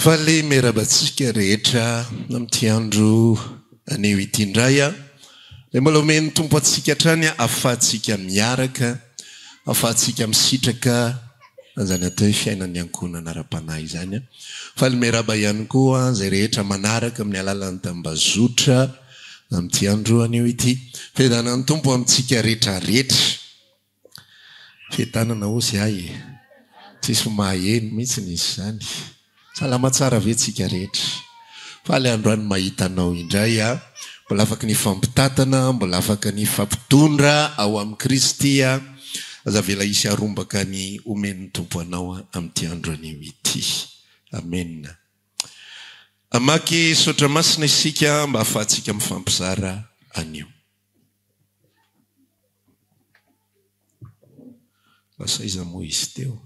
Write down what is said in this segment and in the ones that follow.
fa le merabatsika rehetra amin'ity andro aneo ity indray a le mbola omeny tompo atsika hatrany ahafahantsika miaraka ahafahantsika misitraka zany atao hoe fiainan'ny ankonana ara-panahy izany a fa le meraba ihany koa zay rehetra manaraka amin'ny alalan'ny tambazotra amin'ity andro aneo ity fiadanan'ny tompo amintsika rehetra rehetra fitanana osy ay tsisy maheno mihitsy nisy zany salama tsara ve tsika rehetra fa le androany mahitanao indray a mbola afaka ny fampitatana mbola afaka ny fampitondra ao amin'ny Kristy a aza vela isy arombaka ny omen'ny tompo anao amin'ity andro anio ity amen amaky sotra masina isika mba ahafahantsika mifampizara anio lasa iza moa izy teo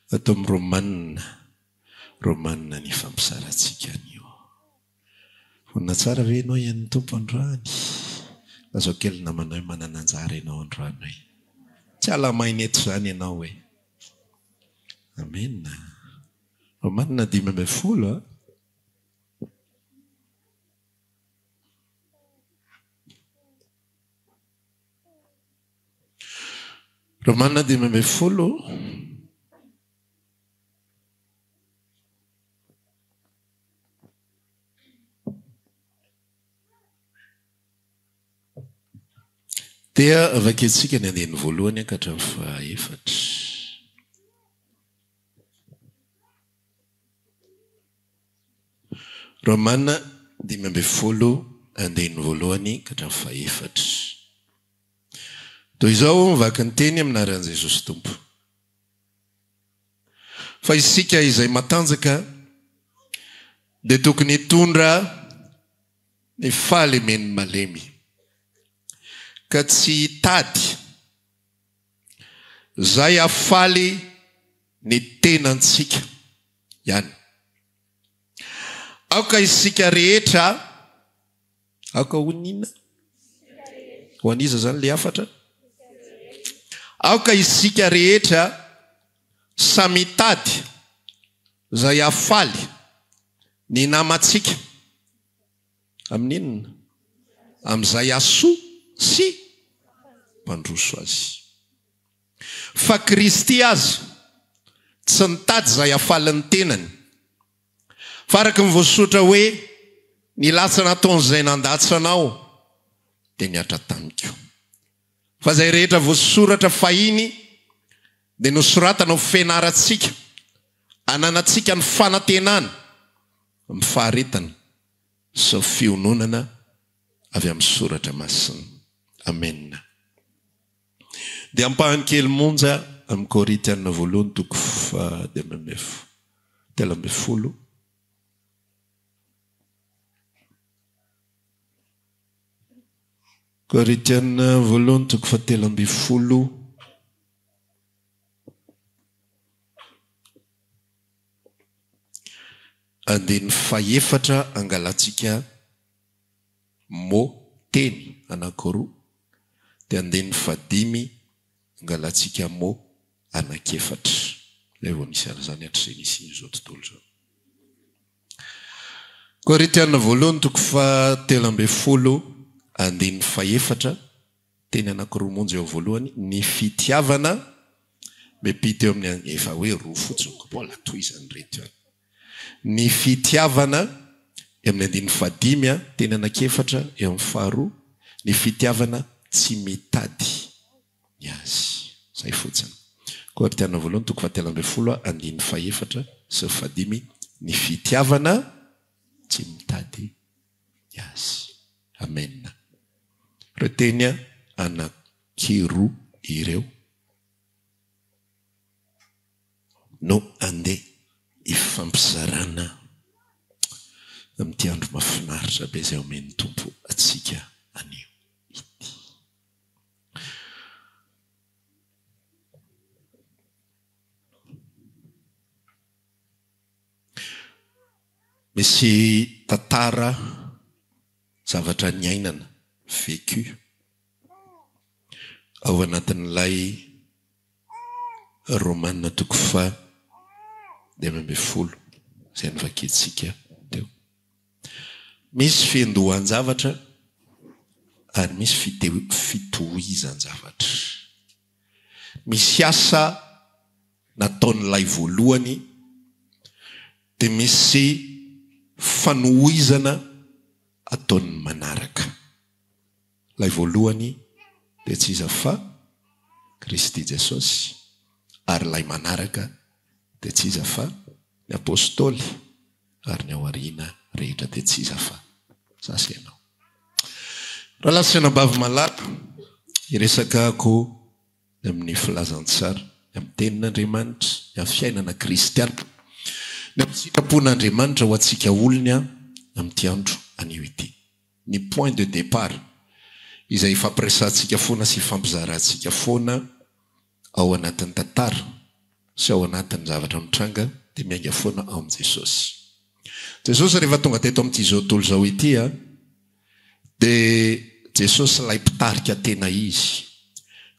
atao amin'ny romanina ny fampisarantsika anio vonina tsara ve ianao ian'ny tompo androany azao kely namanao hoe manana anjara ianao androany hoe tsy alamainy eto zany ianao hoe amen romanina 5:10 Romanina 5:10 dia avaketsika ny andeny voalohany ka hatramin'ny fahaefatra Romanina 5:10 andeny voalohany ka hatramin'ny fahaefatra toy izao mivaky ny teny aminaran'i Jesosy Tompo fa isika izay matanjaka dia tokony hitondra ny fahalemeny malemy ka tsy hitady zay afaly ny tenantsika ihany aoka isika rehetra aoka honina ho aniza zany le afatra aoka isika rehetra samitady zay afaly ny namantsika amin'inona amin'izay asoa sy mpandroso azy fa Kristy azy tsy nitady zay afalin'ny tenany fa araka ny voasotra hoe ny lasa nataon'izay nandatsanao dia niatra tamiko fa zay rehetra voasoratra fahiny dia nosoratana ho fianarantsika ananatsika ny fanantenana amin'ny faharetana sy fiononana avy amin'ny soratra masina amen dia ampahany kely monja amin'ny Korintiana voalohany toko 13 Korintiana voalohany toko 13 andeny fahaefatra angalatsika mo teny anankiroa dia andeny fadimy angalatsika mo anakefatra ilay vao misy arzany hatrizay nisy izao tontolo zao Korintiana voalohany toko 13 andeny fahaefatra teny anankiroa monja eo voalohany ny fitiavana mepita eo amin'ny efa hoe roa fotsiny mbola toy izany reto ny fitiavana amin'ny andeny fadimy teny anakefatra eo amin'ny faharoa ny fitiavana tsy mitady ny azy zay fotsiny Korintiana voalohany toko 13 andeny fahaefatra sy fadimy ny fitiavana tsy mitady ny azy amen reteny anakiroa ireo no andeha ifampizarana amin'ity andro mahafinaritra be izay omen'ny tompo atsika anio ity misy tantara zavatra ny ainana vécu ao anatin'ilay Romaina 5:10 izay nivakintsika teo. Misy fiandohan-javatra ary misy fitohizan-javatra. Misy asa nataon'ilay voalohany dia misy fanohizana ataony manaraka. Ilay voalohany dia tsy iza fa Kristy Jesosy, ary ilay manaraka dia tsy iza fa ny apôstôly, ary ny ao aoriana rehetra dia tsy iza fa zasy ianao. Raha lasa anabavy malato iresaka ako amin'ny filazantsara, amin'ny tenin'Andriamanitra, amin'ny fiainana kristiana, ny amin'ny sitrapon'Andriamanitra ho antsika olona amin'ity andro anio ity. Ny point de départ izay fampiresantsika foana sy fampizarantsika foana ao anatin'ny tantara sy ao anatin'ny zavatra mitranga dia miainga foana ao amin'i Jesosy. Jesosy rehefa tonga teto amin'ity zao tontolo zao ity dia Jesosy ilay mpitarika tena izy.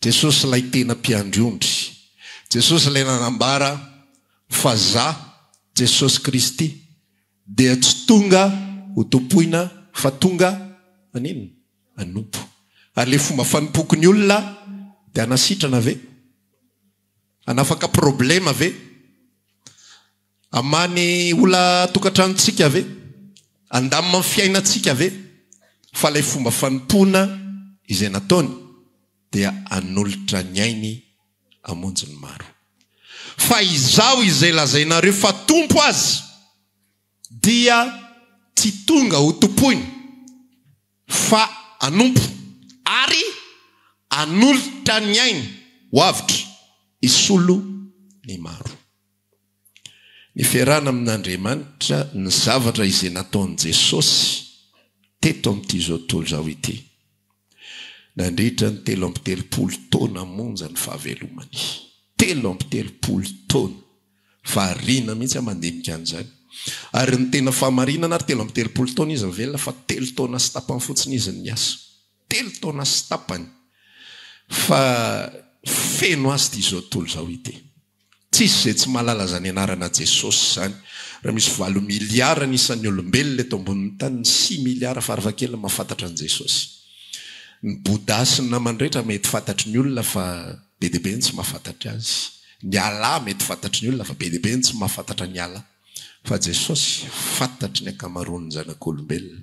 Jesosy ilay tena mpiandriondry. Jesosy ilay nanambara fa za Jesosy Kristy dia tsy tonga ho tompoina fa tonga anino? Anompo. Ary le fomba fanompoko ny olona dia anasitrana ve? Anafaka problema ve? Amany ola tokantranontsika ve? Andamina fiainantsika ve? Fa ilay fomba fanompona izay nataony dia anolotra ny ainy amonjy ny maro. Fa izao izay lazainareo fa tompo azy dia tsy tonga ho tompoiny fa anompo ary anolotra ny ainy ho avitra isolo ny maro. Ny fiarahana amin'Andriamanitra ny zavatra izay nataon'i Jesosy teto amin'ity zao tontolo zao ity. Nandritra ny 3:30 taona monja ny fahavelomany. 3:30 taona. Variana mihitsy mandinika an'izany. Ary ny tena fahamarinana ary 3:30 taona izy mivelona fa 3 taona sy tapany fotsiny izy ny niasa. 3 taona sy tapany. Fa feno azy ity zao tontolo zao ity. Tsisy izay tsy mahalala zany anarana Jesosy zany. Raha misy 7 miliara nisan'ny olombelona eto ambonin'ny tany, 6 miliara faravakely mahafantatra an' Jesosy. Ny Bouddha sy ny namany rehetra mety fantatry ny olona fa be dia be ny tsy mahafantatra azy. Ny Allah mety fantatry ny olona fa be dia be ny tsy mahafantatra ny Allah. Fa Jesosy fantatry ny ankamaroan'ny zanak'olombelona.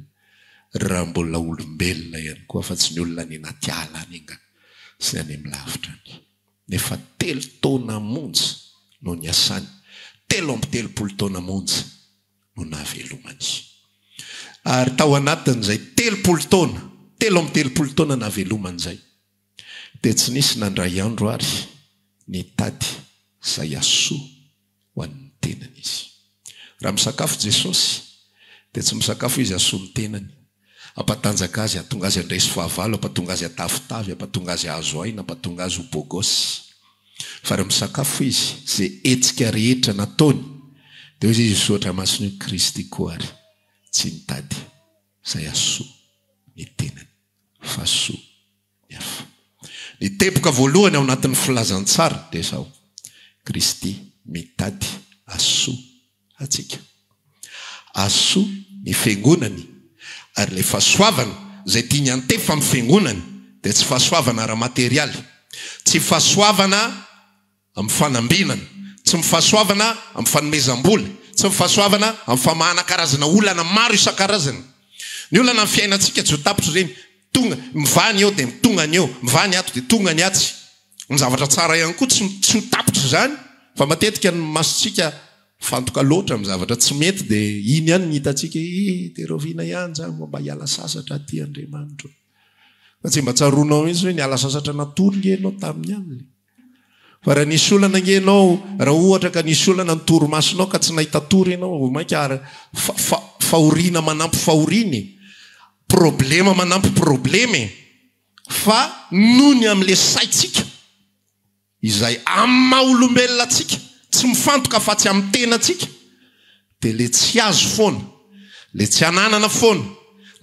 Raha mbola olombelona ihany koa fa tsy ny olona ny anaty ala any inga sy ny any amin'ny lavitra any. Nefa 3 taona monja no niasany. 3:30 taona monja no nahavelomany. Ary tao anatin'izay 30 taona, 3:30 taona nahavelomany izay, dia tsy nisy nandray andro ary nitady izay asoa ho an'ny tenany izy. Raha misakafo Jesosy dia tsy misakafo izy asoa ny tenany. Ampatanjaka azy, atonga azy andresy fahavalo, ampatonga azy atavitavy, ampatonga azy azo aina, ampatonga azy ho bôgosy. Fa raha misakafo izy izay hetsika rehetra nataony dia izy soatra masony Kristy koa ary tsy nitady izay asoa ny tenany fa asoa ny hafa. Ny tepoka voalohany ao anatin'ny filazantsara dia izao: Kristy mitady asoa atsika. Asoa ny fiangonany, ary ilay fahasoavana izay tiany antefa amin'ny fiangonany dia tsy fahasoavana ara-materialy, tsy fahasoavana amin'ny fanambinana, tsy mifahasoavana amin'ny fanomezam-bola, tsy mifahasoavana amin'ny famahana karazana olana maro isan-karazany. Ny olana amin'ny fiainantsika tsy ho tapitra ireny, tonga mivany eo dia mitonga ny eo, mivany ato dia tonga ny atsy. Ny zavatra tsara ihany koa tsy ho tapitra izany, fa matetika ny masontsika fantoka loatra amin'ny zavatra tsy mety dia iny ihany ny hitantsika, teroviana ihany zany mba hiala sasatra aty Andriamanitra. Fa tsy mba tsaroanao mihitsy hoe niala sasatra natory nge ianao tamin'ny alina. Fa raha nisy olana nge ianao, raha ohatra ka nisy olana ny toromasonao ka tsy nahita tory ianao, mainka fahoriana manampy fahoriny, problema manampy probleme. Fa nony amin'le saitsika izay amin'ny maha-olombelona atsika, tsy mifantoka fa tsy amin'ny tena atsika, dia le tsy azo foana le tsy ananana foana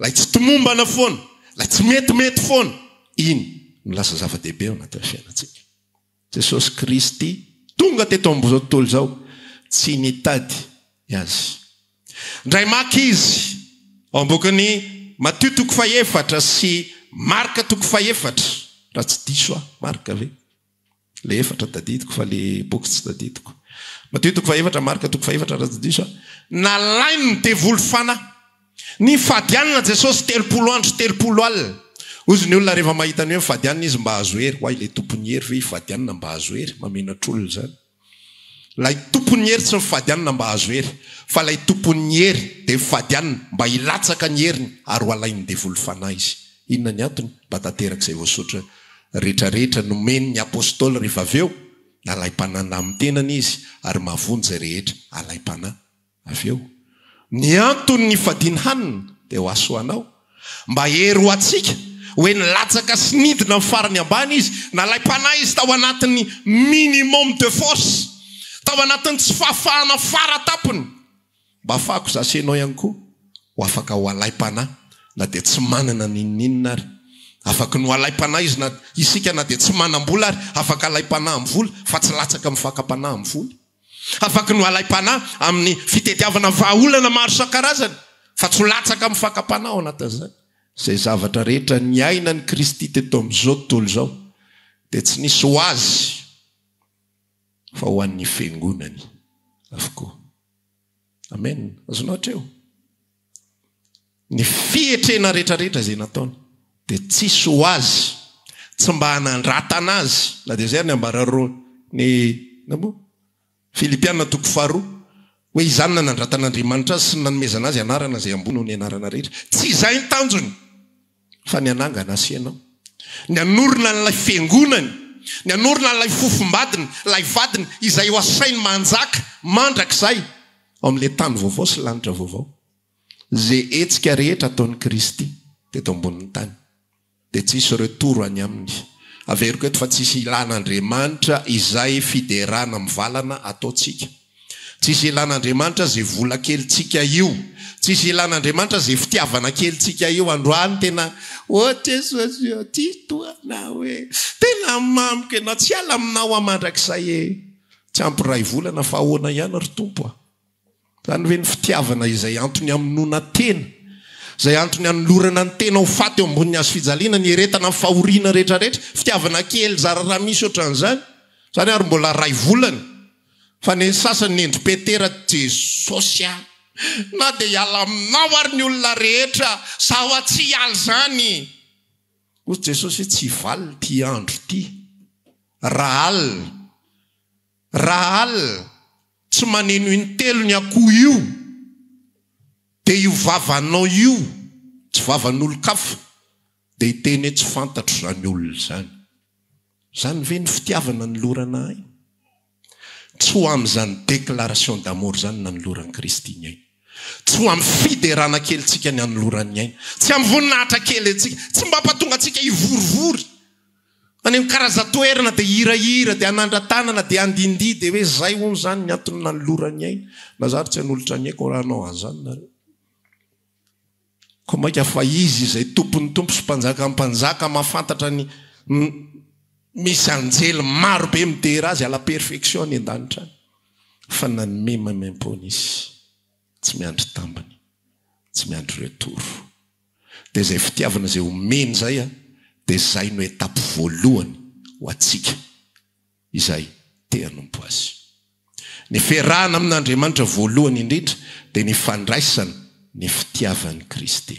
lay tsy tomombana foana lay tsy metimety foana iny no lasa zava-dehibe ao anatin'ny fiainantsika. Jesosy Kristy tonga teto am'izao tontolo zao tsy nitady azy. Ndray maky izy ao ambokiny Matthieu 4 sy Marka 4 raha tsy diso Marka ve le 4 tadidiko fa le boky tsy tadidiko. Matthieu 4 Marka 4 raha tsy diso nalainy ny devoly fanahy ny fadianina Jesosy 30 andro 30 alina. Ozy ny olona rehefa mahita ny hoe fadianina izy mba azo hery hoay le tompony hery ve fadianina mba azo hery mamenatr'olona zany. Lay tompony hery tsy mifadianina mba azo hery fa lay tompony hery de fadianina mba hilatsaka ny heriny ary ho alainy devoly fanahy izy. Inona ny antony mba tanterak'izay voasotra rehetrarehetra nomeny ny apôstôly rehefa avy eo alay-panana amin'ny tenany izy ary mavony zay rehetra alay-panahy avy eo. Ny antony ny fadiany hanina de ho asoanao mba hery ho atsika hoe nilatsaka sy nidina amin'ny farany ambany izy nalay-panahy izy tao anatin'ny minimum de force tao anatin'ny tsy fahafahana fara tapony mba afahako zasenao ihany koa ho afaka ho alay-panahy na de tsy manana ninninina ary afaka no alay-panahy izy na isika na de tsy manam-bola ary afaka alay-panahy amin'ny vola fa tsy latsaka amin'ny fakapanahy amin'ny vola. Afaka no alay-panahy amin'ny fitetiavana vahaolana maro isan-karazany fa tsy latsaka amin'ny fakapanahy ao anatin'izany. Zay zavatra rehetra ny aina ny Kristy teto am'izao tontolo zao de tsy nisy ho azy fa ho an'ny fiangonany avokoa. Amen. Azonao hatreo ny fietrena rehetrarehetra zay nataony de tsisy ho azy tsy mba hanandratana azy na de zay ny ambararo ny namo Filipiana 4 hoe izany nanandratan'Andriamanitra azy sy nanomezana azy anarana zay ambony ho ny anarana rehetra. Tsy izay ny tanjony fa ny anangana asianao ny anorina n'ilay fiangonany ny anorina n'ilay fofombadiny lay vadiny izay ho asainy manjaka mandrak'izay ao amin'le tany vaovao sy lanitra vaovao zay etsika rehetra ataon'ny Kristy teto ambonin'ny tany de tsisy retoro any aminy. Averiko eto fa tsisy ilan'Andriamanitra izay fiderana mivalana ataotsika. Tsisy ilan'Andriamanitra zay vola kelitsika io. Tsisy ilan'Andriamanitra zay fitiavana kelitsika io. Androany tena Jesosy ty toana hoe tena mamika na tsy ala aminao amandrak'izay tsy ampiray volana fa ahoana ihany ry tompo zany hoe ny fitiavana izay antony aminona tena zay antony anolorana ny tena ho faty eo ambon'ny azo fijaliana ny eretana ny fahoriana rehetrarehetra fitiavana kely zarara misy ohatran'izany zany ary mbola ray volana fa ny sasany ny endry petera Jesosy na de hiala aminao ary ny olona rehetra sao tsy hiala zany. Ozy Jesosy tsy valy ty andro ty raha alina tsy maneno intelo ny akoho io de io vavanao io tsy vavan'olo-kafa de hiteny hoe tsy fantatro zany olona zany. Zany ve ny fitiavana ny lorana ainy tsy ho am'izany déclaration d'amour zany nanoloran'i Kristy ny ainy tsy ho amin'ny fiderana kelitsika ny anoloran'ny ainy tsy amin'ny voninahitra kely antsika tsy mba patonga antsika hivorivory any amin'ny karaza-toerana de hirahira de anandra-tanana de andindy de hoe zay hono zany ny antony nanoloran'ny ainy na zary tsy hanolotra ny aiko raha anao an'izany nareo ko maika fa izy izay tompon'ny tompo sy mpanjaka mahafantatra ny misy anjely maro be midera azy à la perfection ny an-danitra fa nanome mamaimpony izy tsy miandry tambany tsy miandry retoro de zay fitiavana zay omeny zay de zay no etape voalohany ho atsika izay te hanompo azy. Ny fiarahana amin'Andriamanitra voalohany indrindra de ny fandraisana ny fitiavan'i Kristy.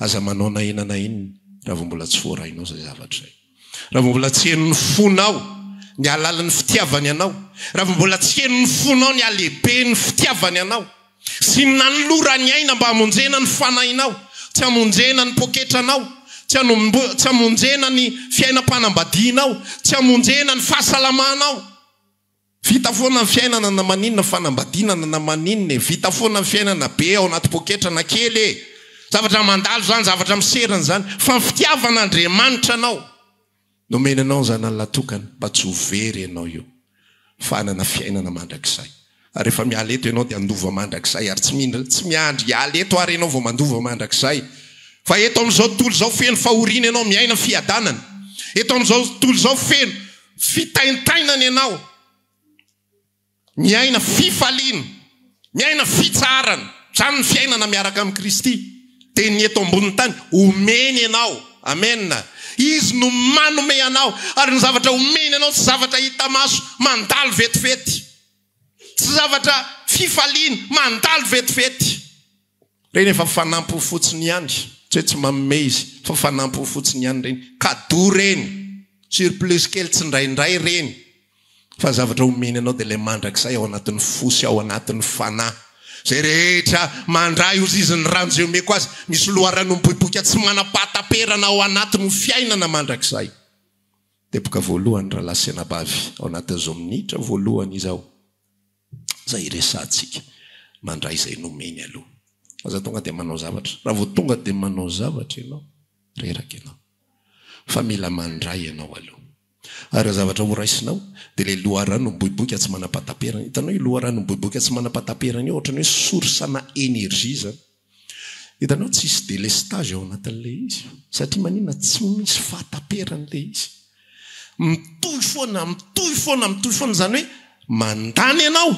Aza manao na inana inona raha vao mbola tsy voarainao zay zavatra zay. Raha vao mbola tsy henony fonao ny alalan'ny fitiavany anao. Raha vao mbola tsy henony fonao ny alehibe ny fitiavany anao. Sy nanolorany aina mba hamonjena ny fanahinao, tsy hamonjena ny poketranao, tsy hamonjena ny fiainam-panambadianao, tsy hamonjena ny fahasalamanao. Vita foana ny fiainana na maninona fanambadiana na maninona, vita foana ny fiainana be ao anaty poketrana kely zavatra mandalo zany, zavatra miserana zany, fa ny fitiavan'Andriamanitra anao nomenanao zany latokana mba tsy ho very ianao io fa hanana fiainana mandrakizay. Ary rehefa mialeto ianao dia andova mandrakizay ary tsy miandry aleto ary ianao vao mandova mandrakizay. Fa eto amin'izao tontolo izao feno fahoriana ianao miaina fiadanana. Eto amin'izao tontolo izao feno fitaintainana ianao. Miaina fifaliana, miaina fitsarana. Zany ny fiainana miaraka amin'ny Kristy. Dia ny eto ambony tany omeny ianao. Amen. Izy no manome anao. Ary ny zavatra omeny anao tsy zavatra hita maso mandalo vetivety. Tsy zavatra fifaliana mandalo vetivety. Reny efa fanampy fotsiny ihany. Tsy manome izy fa fanampy fotsiny ihany reny. Cadeau reny. Surplus kely tsy ndraindray reny. Fa zavatra omeny anao dia ilay mandrakizay ao anatin'ny fosy, ao anatin'ny fanahy. Zay rehetra mandray ozy izy ny rano zay omeko azy. Misy loharano miboiboika tsy manapahataperana ao anatiny fiainana mandrakizay. Tepoka voalohany raha lasenabavy ao anatin'izao minitra voalohany izao. Zay resantsika mandray izay nomeny aloha. Aza tonga dia manao zavatra. Raha vao tonga dia manao zavatra ianao, reraka ianao. Fa mila mandray ianao aloha. Ary zavatra ho raisinao dia ilay loharano miboiboika tsy manapahataperana. Hitanao io loharano miboiboika tsy manapahataperana io ohatran'ny hoe source-na énergie zany. Hitanao tsisy délestage ao anatin'ilay izy. Satria maninona tsy misy fahataperan'ilay izy. Mitohy foana zany hoe mandany ianao.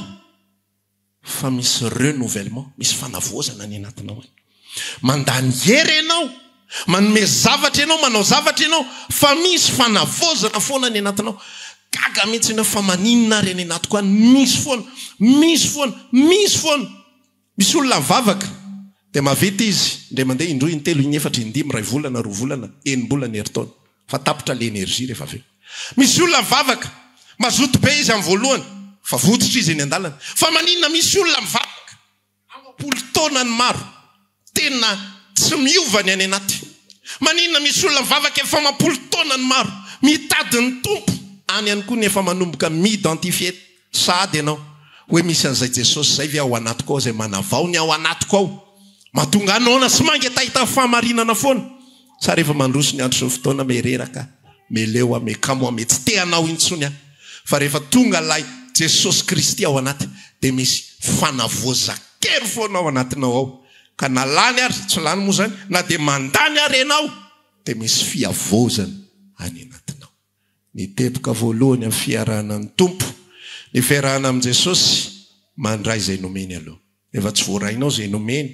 Fa misy renouvellement, misy fanavozana ny anatinao. Mandany hery ianao, manome zavatra ianao, manao zavatra ianao, fa misy fanavozana foana ny anatinao. Gaga mihitsy ianao fa maninona ary any anaty koa misy foana. Misy olona mivavaka dia mavita izy ndray mandeha indroy intelo inefatra indimy ray volana roa volana enim-bolana herintaona. Fa tapitra le énergie rehefa avy eo. Misy olona mivavaka mazoto be izy amin'ny voalohany. Fa vototra izy eny an-dalana. Fa maninona misy olona mivavaka amapolo taona ny maro tena tsy miova ny any anaty. Maninona misy olona mivavaka efa amapolo taona ny maro mitady ny tompo. Any ihany koa nefa manomboka mi-identifier sady ianao hoe misy an'izay Jesosy zay ve ao anatiko ao zay manavao ny ao anatiko ao. Mahatonga anao sy mangetahita fahamarinana foana. Sa rehefa mandroso ny andro sy ny fotoana mereraka, meleo mekamo mety te anao intsony a. Fa rehefa tonga lay Jesosy Kristy ao anaty dia misy fanavoza-kery foana ao anatinao ao. Ka na lany ary tsy lany moa zany, na dia mandany ary ianao dia misy fiavozana any anatinao. Ny tepoka voalohany amin'ny fiarahana ny tompo, ny fiarahana amin'ny Jesosy, mandray izay nomeny aloha. Efa tsy voarainao izay nomeny,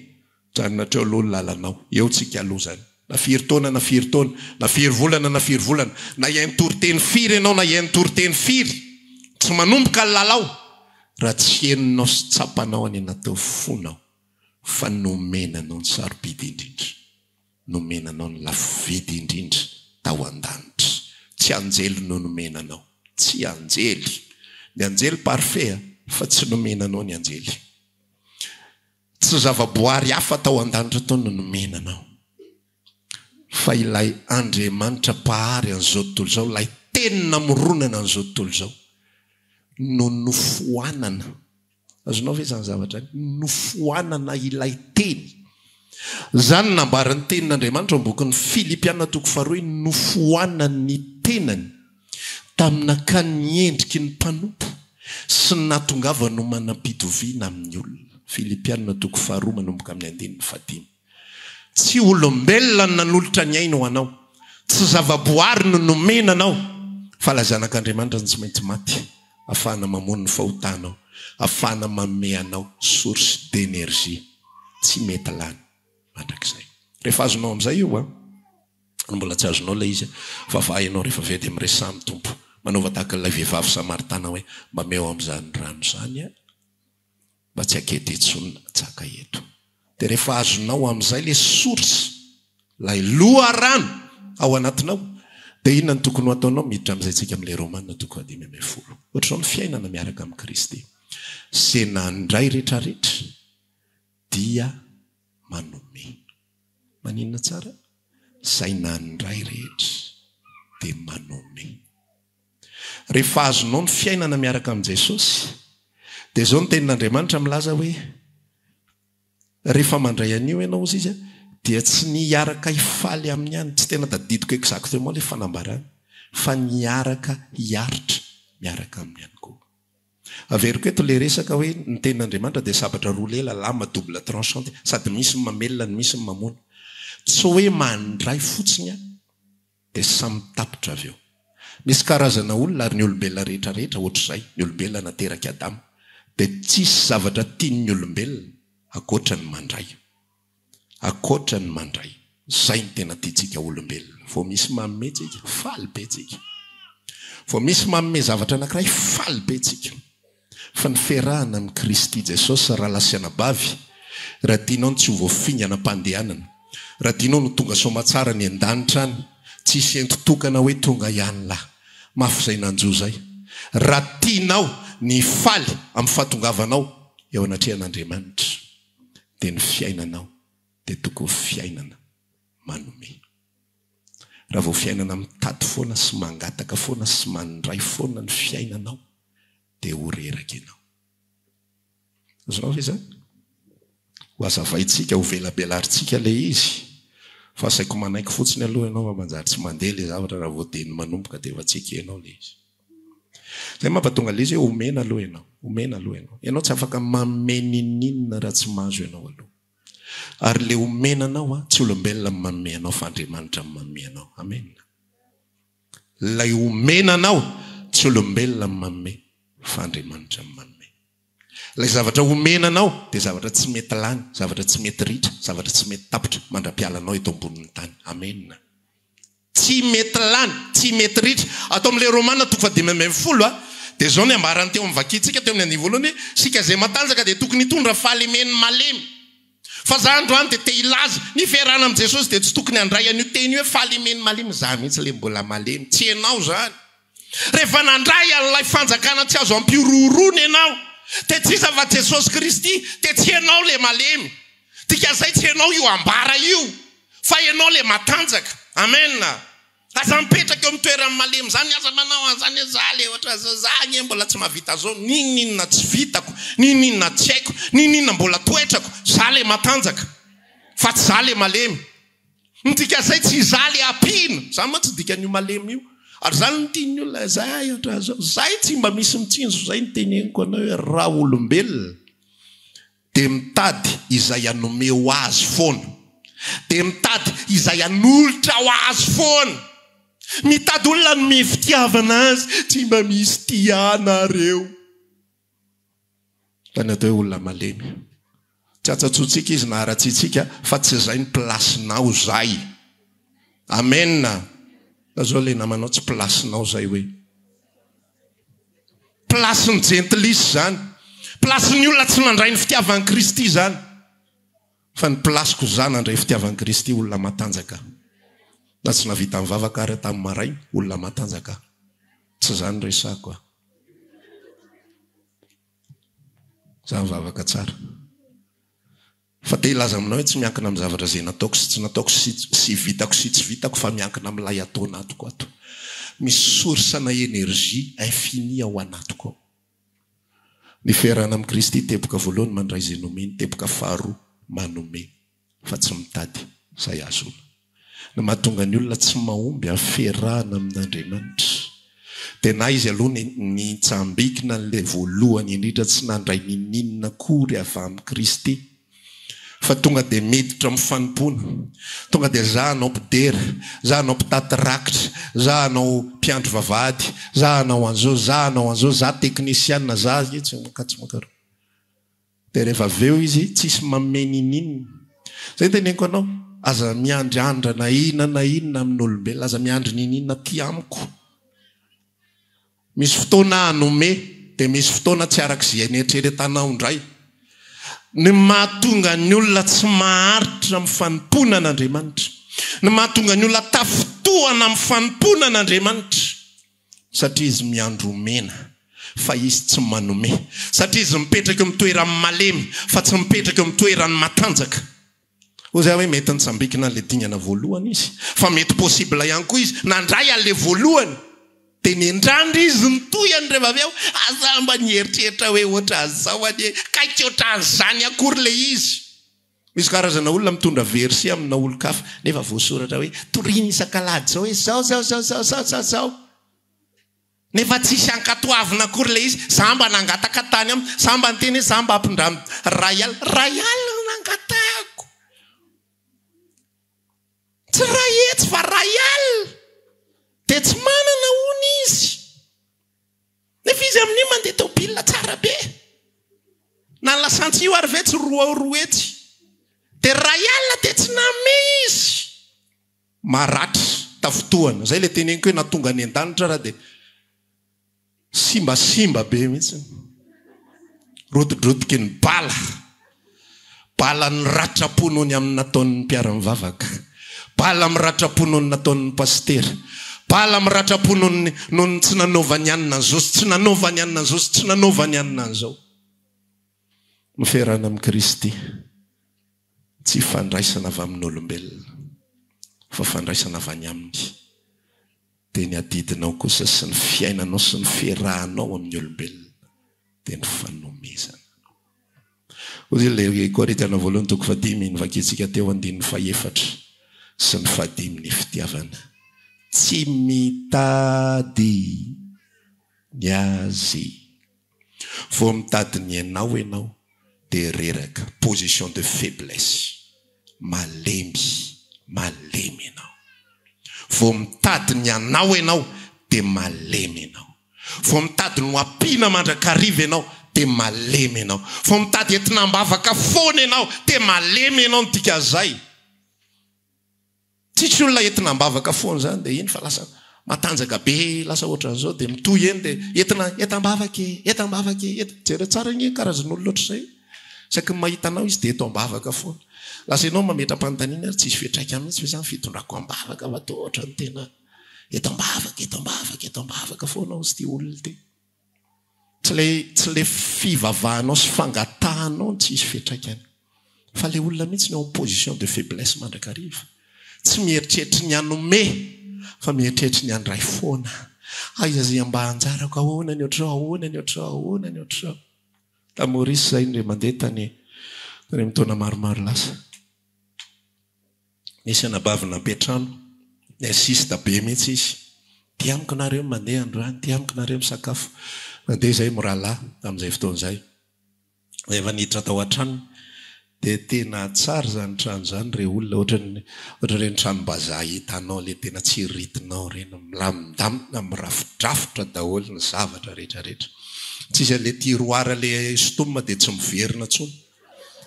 tranonatreo aloha ny lalanao. Eo tsika aloha zany. Na firy taona, na firy taona, na firy volana, na firy volana, na iainy toriteny firy ianao, na iainy toriteny firy. Tsy manomboka ny lalao raha tsy heninao sy tsapanao any anaty fonao. Fa nomenanao ny sarobidy indrindra, nomenanao ny lafo vidy indrindra tao an-danitra. Tsy anjely no nomenanao, tsy anjely. Ny anjely parfait fa tsy nomenanao ny anjely. Tsy zavaboary hafa tao an-danitra tao no nomenanao. Fa ilay Andriamanitra pahary an'izao tontolo izao, ilay tenina moronana an'izao tontolo izao, no nofoanana. Azonao ve zany zavatra nofoanana ilay teny. Zany nambaran'ny tenin'Andriamanitra ao bokin'ny Filipiana toko faharoa, nofoanana ny tenany tamin'akany ny endriky ny mpanompo sy natongava no manam-pitoviana amin'ny olona. Filipiana toko faharoa manomboka amin'ny 9:5. Tsy olombelona nanolotra ny aina ho anao, tsy zavaboary no nomenanao, fa lazanak'Andriamanitra tsy maintsy maty afahana mamono ny fahotanao, afahana manome anao source d'énergie tsy mety lany mandrakizay. Rehefa azonao amin'izay io mbola tsy azonao ilay izy fa vahainao rehefa avy dia miresamy tompo manaova tahaka ilay vehivavy Samaritana hoe mba meo amin'izany rano zany mba tsy akeditsonina tsaka eto. Dia rehefa azonao amin'izay ilay source, ilay loharano ao anatinao, dia inona ny tokony ho ataonao miditra amin'izay tsika amin'ilay Romanina toko 10:10. Ohatranao ny fiainana miaraka amin'ny Kristy. Izay nandray rehetrarehetra dia manome. Maninona tsara? Izay nandray rehetra dia manome. Rehefa azonao ny fiainana miaraka amin'ny Jesosy, dia izao ny tenin'Andriamanitra milaza hoe rehefa mandray an'io ianao izy izy dia tsy niaraka hifaly amin'ny ihany, tsy tena tadidiko exactement ilay fanambarana, fa niaraka hiaritra miaraka amin'ny ihany koa. Averiko eto le resaka hoe ny tenin'Andriamanitra dia sabatra roa lela lama double tranchante sady misy ny mamelona ny misy ny mamona. Tsy hoe mandray fotsiny dia samy tapitra avy eo. Misy karazana olona ary ny olombelona rehetrarehetra ohatr'izay ny olombelona nateraka Adama dia tsisy zavatra tian'ny olombelona akoatra ny mandray. Akoatra ny mandray. Zay ny tena tiantsika olombelona. Vao misy manome tsika, faly be tsika. Vao misy manome zavatra anankiray, faly be tsika. Fa ny fiarahana amin'ny Kristy Jesosy raha lasiana bavy, raha tianao tsy ho voafingana mpandehanana, raha tianao no tonga somatsara ny an-danitra any, tsisy entotokana hoe tonga ihany lahy. Mafy zay nanjo zay. Raha tianao ny faly amin'ny fahatongavanao eo anatrehan'Andriamanitra, dia ny fiainanao dia tokony fiainana manome. Raha vao fiainana mitady foana sy mangataka foana sy mandray foana ny fiainanao, dia ho reraka ianao. Azonao ve zany? Ho azavaitsika, ho velabelarintsika le izy. Fa saiko manaiky fotsiny aloha ianao manjary tsy mandeha le zavatra raha voadeny manomboka dia efa tsika ianao le izy. Zay mampatonga le izy hoe omena aloha ianao. Omena aloha ianao. Ianao tsy afaka manome ninninina raha tsy mahazo ianao aloha. Ary le omenanao tsy olombelona manome anao fa Andriamanitra manome anao. Amen. Lay omenanao tsy olombelona manome fa Andriamanitra manome. Lay zavatra omenanao dia zavatra tsy mety lany, zavatra tsy mety ritra, zavatra tsy mety tapitra mandra-pialanao eto ambonin'ny tany. Amen. Tsy mety lany, tsy mety ritra. Atao amin'ilay Romana 10:10 dia zao ny ambarany teo amin'ny vakitsika teo amin'ny andivoloany, sika izay matanjaka dia tokony hitondra fahalemeny malemy. Fa za androany dia te hilaza ny fiarahana amin'i Jesosy dia tsy tokony handray an'io teny hoe fahalemeny malemy. Za mihitsy le mbola malemy, tsy ianao zany. Rehefa nandray an'ilay fanjakana tsy azo ampirorony ianao, dia tsy iza fa Jesosy Kristy, dia tsy ianao le malemy. Dikazay tsy ianao io ambara io, fa ianao le matanjaka. Amen. Aza mipetraka eo amin'ny toerany malemy zany, aza manao an'izany za le ohatra za anie mbola tsy mahavita zao, ninona tsy vitako, ninona tsy haiko, ninona mbola toetrako, za le matanjaka. Fa tsy za le malemy. Dikazay tsy za le apina. Za ma tsy dikan'io malemy io. Ary zany ny tian'ny olona zay ohatra zao. Zay tsy mba misy mitsinjo zay ny teneniko anao hoe raha olombelona dia mitady izay hanome ho azy foana. Dia mitady izay hanolotra ho azy foana. Mitady olona hanome fitiavana azy, tsy mba misy tianareo. Tany atao hoe olona malemy. Tsy atsatsotsika izy na aratsitsika fa tsy zay ny plasinao zay. Amen. Zao le namanao tsy plasinao zay hoe. Plasin'ny gentlisy zany. Plasin'ny olona tsy nandray ny fitiavan'i Kristy zany. Fa ny plasiko za nandray fitiavan'i Kristy olona matanjaka. Na tsy navita mivavaka ary tamin'ny marainy, olona matanjaka. Tsy zany resako. Za mivavaka tsara. Fa te hilaza aminao hoe tsy miankina amin'ny zavatra izay nataoko sy tsy nataoko sy vitako sy tsy vitako, fa miankina amin'ilay atao anatiko ato. Misy sorsana energia infini ao anatiko ao. Ny fiarahana amin'ny Kristy teboka voalohany mandray izay nomeny, teboka faharoa manome, fa tsy mitady izay azo olona. Ny mahatonga ny olona tsy mahomby amin'ny fiarahana amin'Andriamanitra. Dia na izy aloha ny tsambikina n'ilay voalohany indrindra tsy nandray ninninina kory avy amin'ny Kristy. Fa tonga dia miditra amin'ny fanompona. Tonga dia za hanao mpidera, za hanao mpitady rakitra, za hanao mpiandro vavahady, za hanao an'izao, za hanao an'izao, za teknisiana, za tsy makaro. Dia rehefa avy eo izy tsisy manome ninninina. Zay teneniko anao, aza miandry andra na inona amin'ny olombelona, aza miandry ninninina ty amiko. Misy fotoana hanome, dia misy fotoana tsy arak'izay nieritreretanao indray. Ny mahatonga ny olona tsy maharitra amin'ny fanompona an'Andriamanitra, ny mahatonga ny olona tafitohana amin'ny fanompona an'Andriamanitra, satria izy miandro omena fa izy tsy manome, satria izy mipetraka amin'ny toerany malemy fa tsy mipetraka amin'ny toerany matanjaka. Ho zay hoe mety nitsambikina le dingana voalohany izy, fa mety possible ihany koa izy nandray an'le voalohany. Dia nendrandry izy nitoyany rehefa avy eo, aza mba nieritreritra hoe ohatra azao anie, kaiky ohatran'izany akory le izy. Misy karazana olona mitondra versi amina olo-kafa nefa voasoratra hoe toriny isan-kalady zao hoe zao. nefa tsisy ankatoavina akory le izy za mba nangataka tany am za mba nyteny za mba ampindram ray al nangatako tsy raetsy fa ray al de tsy manana ony izy nefa izy amin'io mandeha tobila tsara be na lasantsio ary ve tsy roetsy de ray alina de tsy name izy maratra tafotoana zay le teneniko hoe natonga any an-danitra raha de simbasimba be mihitsy rodrodrotiky ny bala ny ratraponony amin'ny nataon'ny mpiara-mivavaka bala my ratraponony nataon'ny pastera bala my ratraponony nony tsy nanaovany anina an'zao tsy nanaovany anina an'zao tsy nanaovany anina an'zao miferana amin'ny Kristy tsy fandraisana avy amin'olombelona fa fandraisana avy any aminy de ny adidinao kosa sy ny fiainanao sy ny firahanao amin'ny olombelona de ny fanomezana. Ozy le Korintana voalohany toko 10 nivakitsika teo 14 sy ny 15 ny fitiavana tsy mitady ny azy vao mitady ny enao de reraka position de faiblesse malemy enao vao mitady ny anao enao de malemy enao vao mitady ny apina mandrakariva enao de malemy enao vao mitady entinambavaka foana enao de malemy enao ntika zay tsisy olona entinambavaka foana zany de iny fa lasa matanjaka be lasa ohatran'izao de mitoy eny de etambavaka jere tsara igny karazan'olo loatra zay saky mahitanao izy de eto ambavaka foana lasa ianao mametra-panontaniana ary tsisy fetraika mihitsy fa zany fitondrako ambavaka va to ohatra ny tena eto ambavaka foana ao sy ty olona ty tsy le fivavahanao sy fangatahanao tsisy fetraikany fa le olona mihitsy ny en position de faiblesse mandrakariva tsy mieritreritra ny anome fa mieritreritra ny andray foana aiza zay mba anjarako ahoana ny ohatrao Maurice zay ndre mandeha tany mitona maromaro lasa nisy anabavina Petrano ny assiste be mihitsy izy ty amiko nareo mandeha androany ty amiko nareo misakafo mandeha zay morala amin'izay fotoan'izay efa niditra tao an-trano de tena tsara zany trano zany re olona ohatra reny tranom-bazaha hitanao le tena tsy ritinao reny milamindamina mirafidrafitra daholo ny zavatra rehetrarehetra tsisy le tiroara le stoma de tsy miverina tsony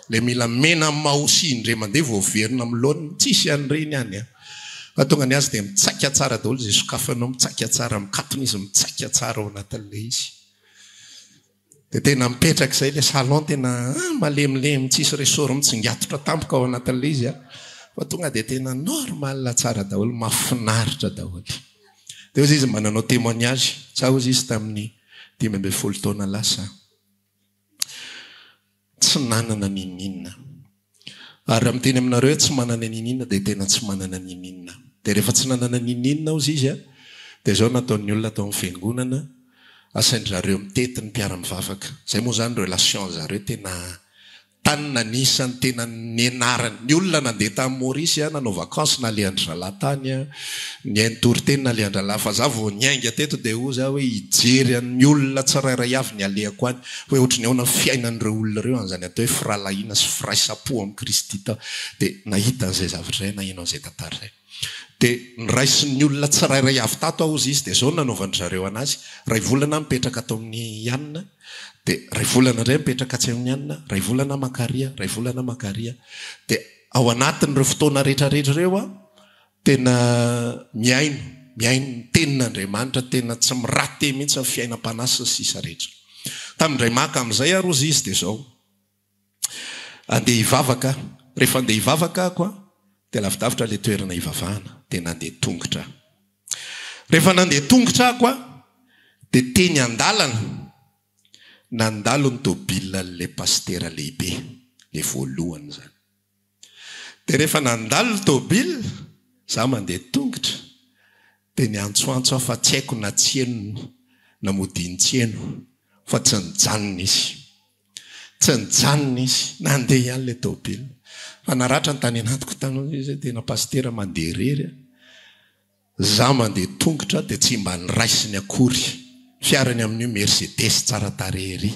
le mila mena maosi indre mandeha vao verina am'loany tsisy an'ireny any fa tonga ny azy de mitsaika tsara daholo zay sokafanao mitsaika tsara mikatona izy mitsaika tsara ao anatin'le izy de tena mipetraka zay le salon tena malemilemy tsisy resort mitsingatotra tampoka ao anatin'le izy fa tonga de tena normal tsara daholo mafinaritra daholo de ozy izy mananao témoignage sa ozy izy tamin'ny 10 taona lasa tsy nanana ninina ary am'teny aminareo tsy manana ninina de tena tsy manana ninina de rehefa tsy nanana ninina ozy izy de zao nataon'ny olona tao amin'ny fiangonana asaindrareo mitety ny mpiara-mivavaka zay moa zany relation zareo tena tanina nisany tena nianarany ny olona nandeha tamin'ny Maurice nanao vacances na Leandrala tany ny aintorteny na Leandrala fa za vao niainga teto de o za hoe hijery ny olona tsirairay avy ny alehako any hoe ohatry ny aona fiainan'ireo olona reo an'izany atao hoe firalahiana sy firaisapo amin'ny Kristy tao de nahita an'izay zavatra zay nahinao an'izay tantara zay de nyraisin'ny olona tsirairay avy tato ao izy de zao nanaovany zareo anazy ray volana mipetraka atao amin'ny anina de ray volana indray mipetraka tsy amin'ny anina ray volana makaria de ao anatin'ireo fotoana rehetrarehetra reo tena miaino ny tenin'Andriamanitra tena tsy miraty mihitsy amin'ny fiainam-panasy sy sisa rehetra tamindray maka amin'izay arozy izy de zao andeha hivavaka rehefa andeha hivavaka koa de lavidavitra le toerana hivavahana de nandeha tongotra rehefa nandeha tongotra koa de teny andalana nandalo ny tobila le pastera lehibe le voalohany zany de rehefa nandalo ny tobila za mandeha tongotra de ny antsoantso fa tsy haiko na tsieno na modin-tsieno fa tsy nijanona izy nandeha ihany le tobila fa naratra ny tany anatiko tany izy tena pastera mandeha rery za mandeha tongotra de tsy mba niraisiny akory fiarany amin'ny Mercedes tsara tarery.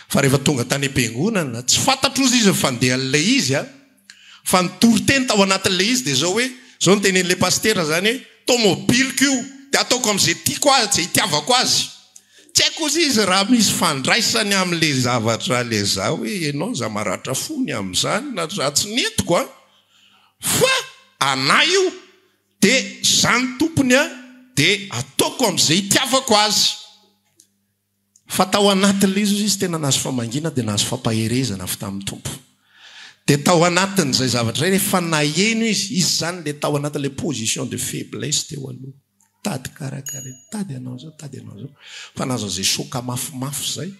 Fa rehefa tonga tany am-piangonana tsy fantatr'ozy izy fandeha an'ilay izy fa nitory-teny tao anatin'ilay izy dia zao hoe zao ny tenen'ilay pastera zany hoe tomobiliko io dia ataoko amin'izay tiako azy zay itiavako azy. Tsy haiko izy izy raha misy fandraisany amin'ilay zavatra le za hoe ianao za maratra fony amin'izany na raha tsy netiko fa anahy io dia zany tompony dia ataoko amin'izay itiavako azy. Fa tao anatin'ilay izy tena nahazo famangina dia nahazo fampaherezana avy tamin'ny tompo. Dia tao anatin'izay zavatra rehefa naheno izy zany le tao anatin'ilay position de faiblesse teo aloha. Tady karakara, tady anao zao, tady anao zao. Fa nazo zay soka mafimafy zay.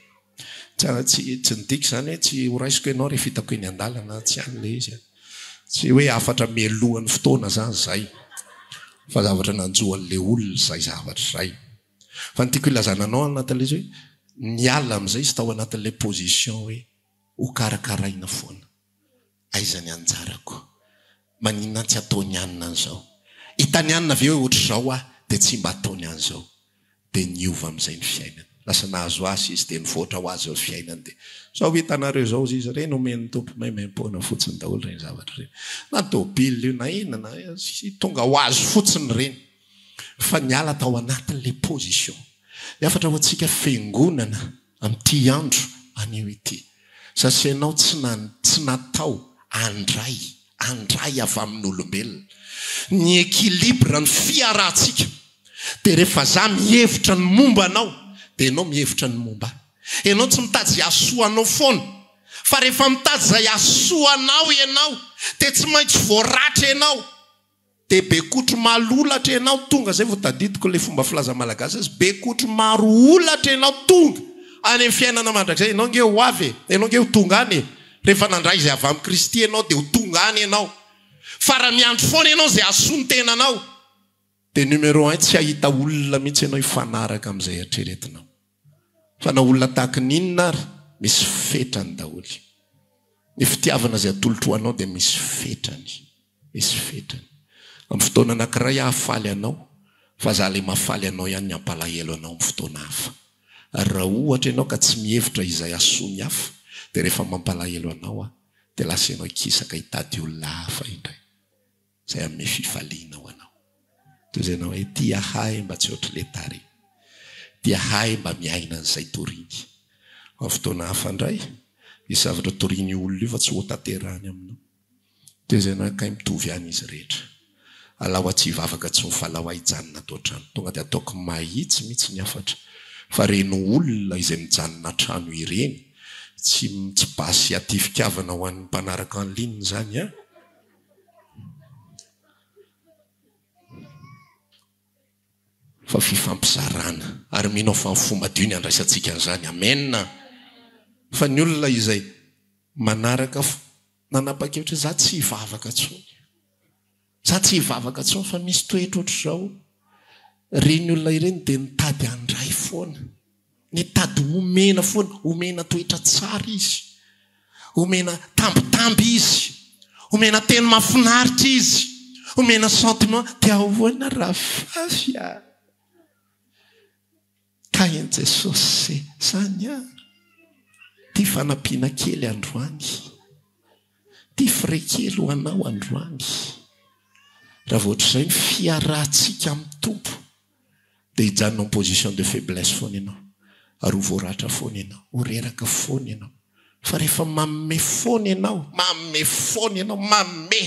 Tsy nidiko zany hoe tsy horaisiko ianao rehefa hitako eny an-dalana tsy an'ilay izy. Tsy hoe afatra mialohan'ny fotoana zany zay. Fa zavatra nanjoan'ilay olona zay zavatra zay. Fa ny tiako ilazana anao anatin'ilay izy hoe niala amin'izay izy tao anatin'ilay position hoe ho karakaraina foana. Aizany anjarako. Maninona tsy ataony anina an'izao. Hitany anina ve hoe ohatr' izao dia tsy mba ataony an'izao. Dia niova amin'izay ny fiainana. Lasa nahazo azy izy dia nivoatra ho azy eo fiainana dia zao hitanareo zao izy ireny omen'ny tompo maimaimpona fotsiny daholo ireny zavatra ireny. Na tobily io na inona tonga ho azy fotsiny ireny. Fa niala tao anatin'ilay position. Afatra ho antsika fiangonana amin'ity andro anio ity. Sasy ianao tsy natao andray avy amin'olombelona. Ny ekilibra ny fiarahantsika. Dia rehefa za mihevitra ny momba anao dia ianao mihevitra ny momba. Ianao tsy mitady izay hasoanao foana. Fa rehefa mitady izay hasoanao ianao dia tsy maintsy voaratra ianao. Dia bekotry malolatra ianao tonga zay vao tadidiko ilay fomba filaza malagasy azy. Bekotry maro olatra ianao tonga any amin'ny fiainana mandrakizay. Ianao nge ho avy, ianao nge ho tonga any. Rehefa nandray izay avy amin'ny Kristy ianao dia ho tonga any ianao. Fa raha miandro foana ianao izay hasoa ny tenanao dia numéro 1 tsy hahita olona mihitsy ianao hifanaraka amin'izay eritreretinao. Fa na olona tahaka n'inona ary misy fetrany daholo. Ny fitiavana izay atolotro anao dia misy fetrany. Misy fetrany. Amin'ny fotoana anankiray hahafaly anao fa za ilay mahafaly anao ihany ny hampalahelo anao amin'ny fotoana hafa. Raha ohatra ianao ka tsy mihevitra izay hasoa ny hafa dia rehefa mampalahelo anao dia lasa ianao ikisaka hitady olona hafa indray. Zay amin'ny fifaliana ho anao. Toy izay ianao hoe tia hay mba tsy ohatry le tary. Tia hay mba miaina an'izay toriny. Amin'ny fotoana hafa indray misy zavatra toriny olona io fa tsy ho tanterahany aminao. Toy izay ianao kay mitovy ihany izy rehetra. Alao tsy hivavaka tsy mifalao hijanona ato an-trano. Tonga dia ataoko mahitsy mihitsy ny afatra. Fa reno olona izay mijanona trano ireny tsy basy aty fitiavana ho an'ny mpanaraka en ligne zany fa fifampizarana. Ary mino fa ny fomba dio ny andraisantsika an'izany. Amen. Fa ny olona izay manaraka nanapa-kevitra za tsy hivavaka tsony. Za tsy hivavaka tsony fa misy toetra ohatr'izao. Reny olona ireny dia nitady andray foana. Nitady omena foana. Omena toetra tsara izy. Omena tambitamby izy. Omena teny mahafinaritra izy. Omena sentiment dia ahoana raha fafy Kain Jesosy zany tia fanampiana kely androany. Tia firekely ho anao androany. Raha vao ohatr'izay ny fiarahantsika amin'ny tompo dia hijanona en position de faiblesse foana ianao. Ary ho voaratra foana ianao. Ho reraka foana ianao. Fa rehefa manome foana ianao, manome.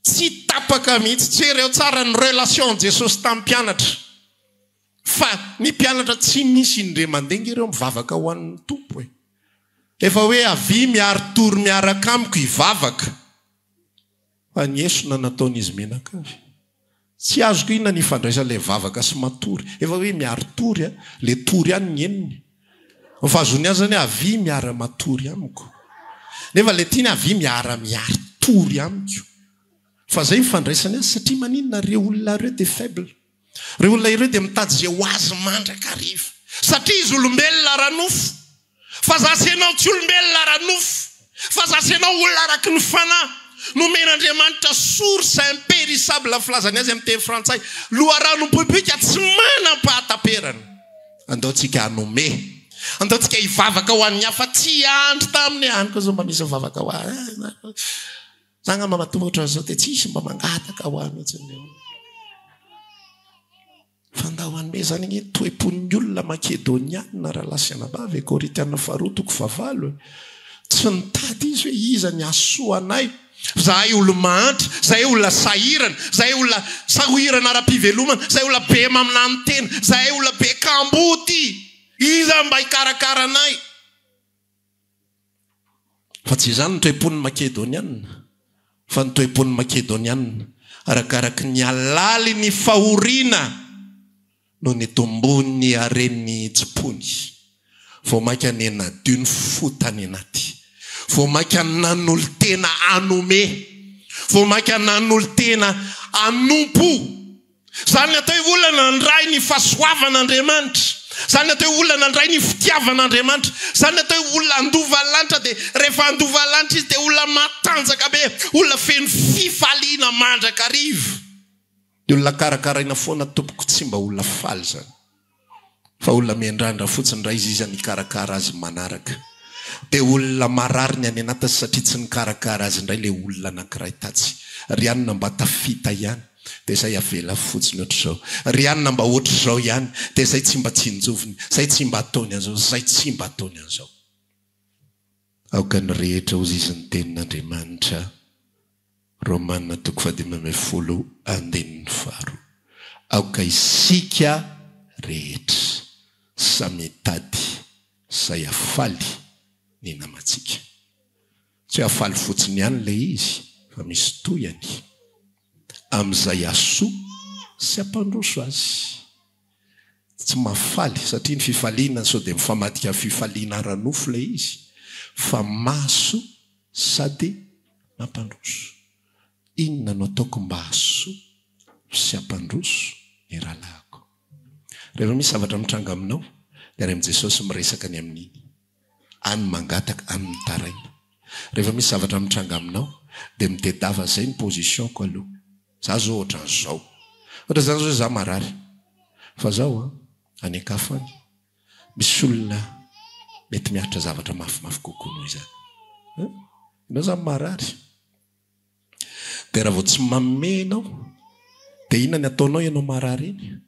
Tsy tapaka mihitsy. Tsy ireo tsara ny relation Jesosy tamin'ny mpianatra. Fa ny mpianatra tsy misy indray mandenga ireo mivavaka ho an'ny tompo. Efa hoe avy miaro tory miaraka amiko hivavaka. Fa ny Yesu na nataon'izy menaka avy. Tsy azoko inona ny ifandraisan'ilay vavaka sy matory. Efa hoe miaro tory, le tory ihany ny eniny. Mifazony azy zany avy miara matory amiko. Nefa le tiany avy miara tory amiko. Fa zay ifandraisany azy satria maninona reo olona ireo dia faible. Reo olona ireo dia mitady izay ho azy mandraka hariva. Satria izy olombelona ranofo. Fa zasy ianao tsy olombelona ranofo. Fa zasy ianao olona araky ny fanahy. Nomen'Andriamanitra source impérissable filazany azy amin'ny teny frantsay. Loharano bibika tsy manam-pahataperana. andaotsika hanome, andaotsika hivavaka ho an'ny hafa tsy andro taminy any koa zao mba misy mivavaka ho any zanga mamatomotra zao dia tsisy mba mangataka ho any mihitsy fandao hanome zany igny toepon'ny olona makedoniana raha lasianabavy Korinthiana 4:9 tsy nitady izy hoe iza ny asoa anay, zahay olo mahantry, zahay olona sahirana, zahay olona sahirana ara-pivelomana, zahay olona be maminany tena, zahay olona be kamboty, iza mba hikarakara anay. Fa tsy izany ny toepon'ny makedoniana, fa ny toepon'ny makedoniana arakaraky ny alali ny fahoriana no ny tombony areny tsipony, vao maika ny enadio ny fotany anaty, vao maika nan'olo tena anome, vao maika nan'olo tena anompo. Zany atao olana andray ny fahasoavan'Andriamanitra, zany atao olana andray ny fitiavan'Andriamanitra, zany atao olona andova lanitra dia rehefa andova lanitra izy dia olona matanjaka be, olona feno fifaliana mandrakarivo. Dia olona karakaraina foana tompoko, tsy mba olona faly zany, fa olona miandrandra fotsiny ray izy izany karakara azy manaraka. Dia olona marary ny any anatiny satria tsy nikarakara azy indray le olona anankiray tatsy. Ry anina mba tafita ihany dia izay avela fotsiny ohatr'izao, ry anina mba ohatr'izao ihany dia izay tsy mba tsinjoviny, izay tsy mba ataony an'izao, izay tsy mba ataony an'izao. Aoka ny rehetra ozy izy ny tenin'Andriamanitra. Romanina 10:4. Aoka isika rehetra samy tady izay hafaly ny namantsika. Tsy hafaly fotsiny ihany le izy, fa misy toyany amin'izay asoa sy ampandroso azy. Tsy mafaly satria ny fifaliana sao dia mifamadika fifaliana ranofo le izy, fa maso sady mampandroso. Inona no ataoko mba hasoa sy ampandroso ny rahalahako? Rehefa misy zavatra mitranga aminao dia amin'i Jesosy miresaka ny amin'iny, any mangataka, any mitaraina. Rehefa misy zavatra mitranga aminao dia mitedava zay ny positionko aloha. Za zao ohatran'izao, ohatra zany zao za marary, fa zao any akafany misy olona mety miaritra zavatra mafimafy kokoa noho izany. Ianao za marary, dia raha vao tsy mamenao dia inona ny ataonao ianao marary iny?